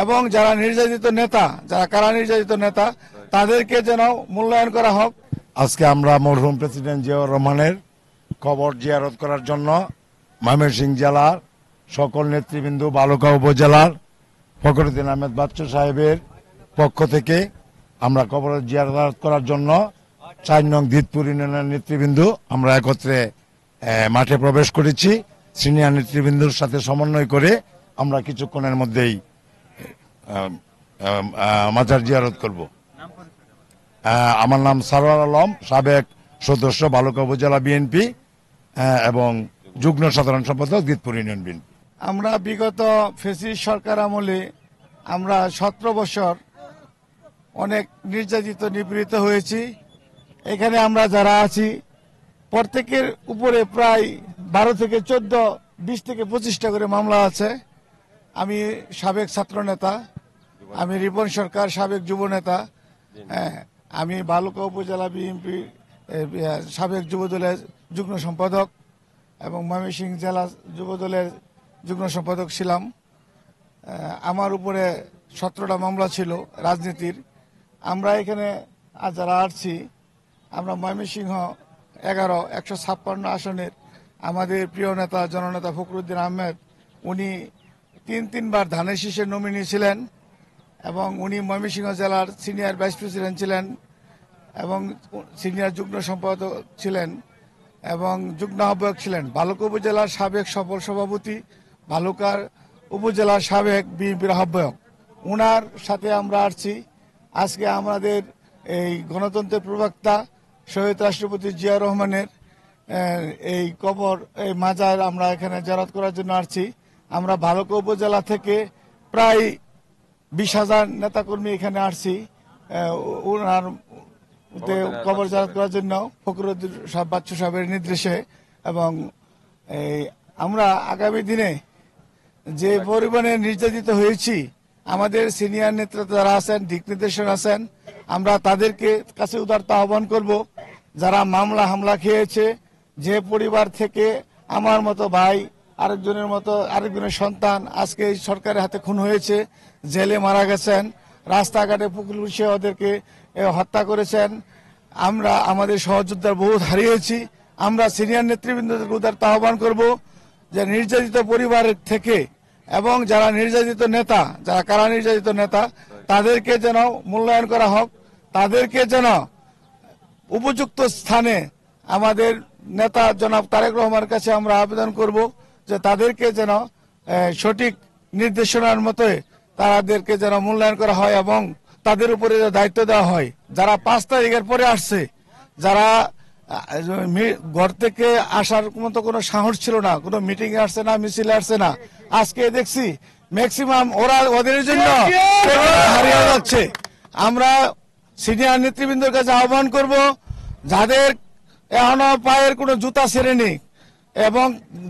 এবং যারা নির্যাতিত নেতা, যারা কারা নির্যাতিত নেতা, তাদেরকে যেন মূল্যায়ন করা হোক। আজকে আমরা মরহুম প্রেসিডেন্ট জিয়াউর রহমানের কবর জিয়ারত করার জন্য ময়মনসিংহ জেলার সকল নেতৃবৃন্দ, বালুকা উপজেলার ফখরুদ্দিন আহমেদ বাচ্চু সাহেবের পক্ষ থেকে আমরা কবর জিয়ারত করার জন্য ৪ নং দিতপুর ইউনিয়নের নেতৃবৃন্দ আমরা একত্রে মাঠে প্রবেশ করেছি। সিনিয়র নেতৃবৃন্দর সাথে সমন্বয় করে আমরা কিছুক্ষণের মধ্যেই মাজার জিয়ারত করব। আমার নাম সারোয়ার আলম, সাবেক সদস্য বালুকা উপজেলা বিএনপি এবং যুগ্ম সাধারণ সম্পাদক দিতপুর ইউনিয়ন বিএনপি। আমরা বিগত ফ্যাসিস্ট সরকার আমলে আমরা ১৭ বছর অনেক নির্যাতিত নিপীড়িত হয়েছি। এখানে আমরা যারা আছি প্রত্যেকের উপরে প্রায় ১২ থেকে ১৪, ২০ থেকে ২৫টা করে মামলা আছে। আমি সাবেক ছাত্র নেতা, আমি রিপন সরকার সাবেক যুব নেতা, আমি বালুকা উপজেলা বিএনপি সাবেক যুব দলের যুগ্ম সম্পাদক এবং ময়মনসিংহ জেলা যুব দলের যুগ্ম সম্পাদক ছিলাম। আমার উপরে ১৭টা মামলা ছিল রাজনীতির। আমরা এখানে যারা আসছি, আমরা ময়মনসিংহ ১৫ আসনের আমাদের প্রিয় নেতা জননেতা ফখরুদ্দিন আহমেদ, উনি ৩বার ধানের শীষের নমিনি ছিলেন এবং উনি ময়মনসিংহ জেলার সিনিয়র ভাইস প্রেসিডেন্ট ছিলেন এবং সিনিয়র যুগ্ম সম্পাদক ছিলেন এবং যুগ্ম আহ্বায়ক ছিলেন। বালুকা উপজেলার সাবেক সফল সভাপতি, বালুকার উপজেলার সাবেক বিএনপির আহ্বায়ক, ওনার সাথে আমরা আসছি। আজকে আমাদের এই গণতন্ত্রের প্রবক্তা শহীদ রাষ্ট্রপতি জিয়াউর রহমানের এই কবর, এই মাজার আমরা এখানে জিয়ারত করার জন্য আসছি। আমরা বালুকা উপজেলা থেকে প্রায় ২০,০০০ নেতাকর্মী এখানে আসছি ওনার কবর জিয়ারত করার জন্য ফখরুদ্দিন বাচ্চু সাহেবের নির্দেশে। এবং আমরা আগামী দিনে যে পরিমাণে নির্যাতিত হয়েছি, আমাদের সিনিয়র নেতৃত্ব যারা আছেন, দিক নির্দেশন আছেন, আমরা তাদেরকে কাছে উদারতা আহ্বান করব। যারা মামলা হামলা খেয়েছে, যে পরিবার থেকে আমার মতো ভাই, আরেকজনের সন্তান আজকে সরকারের হাতে খুন হয়েছে, জেলে মারা গেছেন, রাস্তাঘাটে পুলিশে ওদেরকে হত্যা করেছেন, আমরা আমাদের সহযোদ্ধার বহুত হারিয়েছি। আমরা সিনিয়র নেতৃবৃন্দদের উদারতা আহ্বান করব যে নির্যাতিত পরিবারের থেকে এবং যারা নির্যাতিত নেতা, যারা কারা নির্যাতিত নেতা, তাদেরকে যেন মূল্যায়ন করা হোক, তাদেরকে যেন উপযুক্ত স্থানে আমাদের নেতা জনাব তারেক রহমানের কাছে আমরা আবেদন করব যে তাদেরকে যেন সঠিক নির্দেশনার মতো তাদেরকে যেন মূল্যায়ন করা হয় এবং তাদের উপরে দায়িত্ব দেওয়া হয়। যারা 5 তারিখের পরে আসছে, যারা ঘর থেকে আসার মতো কোনো সাহস ছিল না, কোনো মিটিং এ আসছে না, মিছিলে আসছে না, আজকে দেখছি ম্যাক্সিমাম ওদের জন্য হারিয়ে যাচ্ছে। আমরা সিনিয়র নেতৃবৃন্দের কাছে আহ্বান করব, যাদের এখনো পায়ের কোনো জুতা ছেড়েনি এবং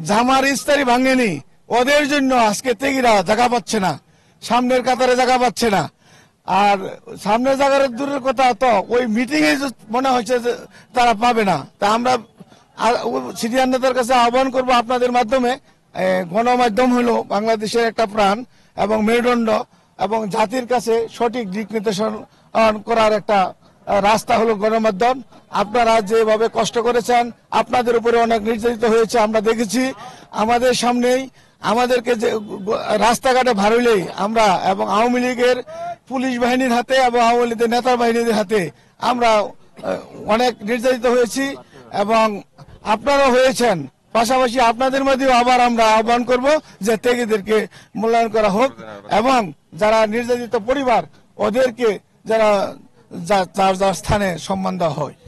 জামার ইস্তারি ভাঙেনি, ওদের জন্য আজকে তেগিরা জায়গা পাচ্ছে না, সামনের কাতারে জায়গা পাচ্ছে না। আর সামনের জায়গার দূরের কথা, তো ওই মিটিং এ মনে হচ্ছে যে তারা পাবে না। তা আমরা সিনিয়র নেতার কাছে আহ্বান করব আপনাদের মাধ্যমে, গণমাধ্যম হলো বাংলাদেশের একটা প্রাণ এবং মেরুদণ্ড এবং জাতির কাছে সঠিক দিক নির্দেশন করার একটা রাস্তা হলো গণমাধ্যম। আপনারা যেভাবে কষ্ট করেছেন, আপনাদের উপরে অনেক নির্যাতিত হয়েছে আমরা দেখেছি। আমাদের সামনেই আমাদেরকে যে রাস্তাঘাটে ভারলেই আমরা এবং আওয়ামী লীগের পুলিশ বাহিনীর হাতে এবং আওয়ামী লীগের নেতা বাহিনীর হাতে আমরা অনেক নির্যাতিত হয়েছি এবং আপনারাও হয়েছেন। পাশাপাশি আপনাদের মধ্যেও আবার আমরা আহ্বান করব যে ত্যাগীদেরকে মূল্যায়ন করা হোক এবং যারা নির্যাতিত পরিবার ওদেরকে যারা যার যার স্থানে সম্মান দেওয়া হয়।